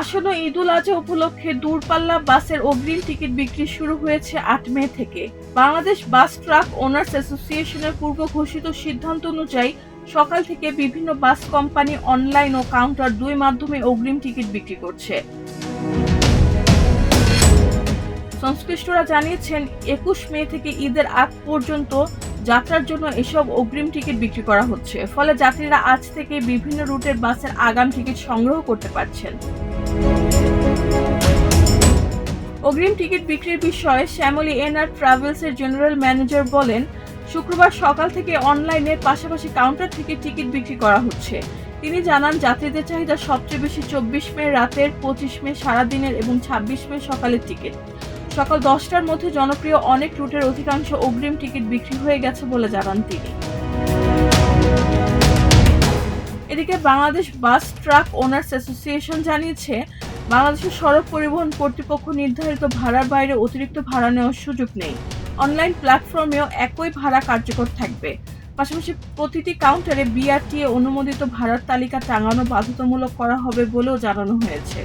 আসন্ন ঈদুল আজহা উপলক্ষে দূরপাল্লা বাসের অগ্রিম টিকিট বিক্রি শুরু হয়েছে ৮ মে থেকে। বাংলাদেশ বাস ট্রাক ওনার্স অ্যাসোসিয়েশনের পূর্ব ঘোষিত সিদ্ধান্ত অনুযায়ী সকাল থেকে বিভিন্ন বাস কোম্পানি অনলাইন ও কাউন্টার দুই মাধ্যমে অগ্রিম টিকিট বিক্রি করছে। সংশ্লিষ্টরা জানিয়েছেন ২১ মে থেকে ঈদের আগ পর্যন্ত যাত্রার জন্য এসব অগ্রিম টিকিট বিক্রি করা হচ্ছে। ফলে যাত্রীরা আজ থেকে বিভিন্ন রুটের বাসের আগাম টিকিট সংগ্রহ করতে পারছেন। অগ্রিম টিকিট বিক্রির বিষয়ে শ্যামলী এনআর ট্রাভেলসের জেনারেল ম্যানেজার বলেন, শুক্রবার সকাল থেকে অনলাইনের পাশাপাশি কাউন্টার থেকে টিকিট বিক্রি করা হচ্ছে। তিনি জানান, যাত্রীদের চাহিদা সবচেয়ে বেশি ২৪ মে রাতের, ২৫ মে সারাদিনের এবং ২৬ মে সকালের টিকিট। সকাল ১০টার মধ্যে জনপ্রিয় অনেক রুটের অধিকাংশ অগ্রিম টিকিট বিক্রি হয়ে গেছে বলে জানান তিনি। এদিকে Bangladesh bus truck owners association জানিয়েছে, বাংলাদেশের সড়ক পরিবহন কর্তৃপক্ষ নির্ধারিত ভাড়ার বাইরে অতিরিক্ত ভাড়া নেওয়ার সুযোগ নেই। অনলাইন প্ল্যাটফর্মেও একই ভাড়া কার্যকর থাকবে। পাশাপাশি প্রতিটি কাউন্টারে বিআরটিএ অনুমোদিত ভাড়ার তালিকা টাঙানো বাধ্যতামূলক করা হবে বলেও জানানো হয়েছে।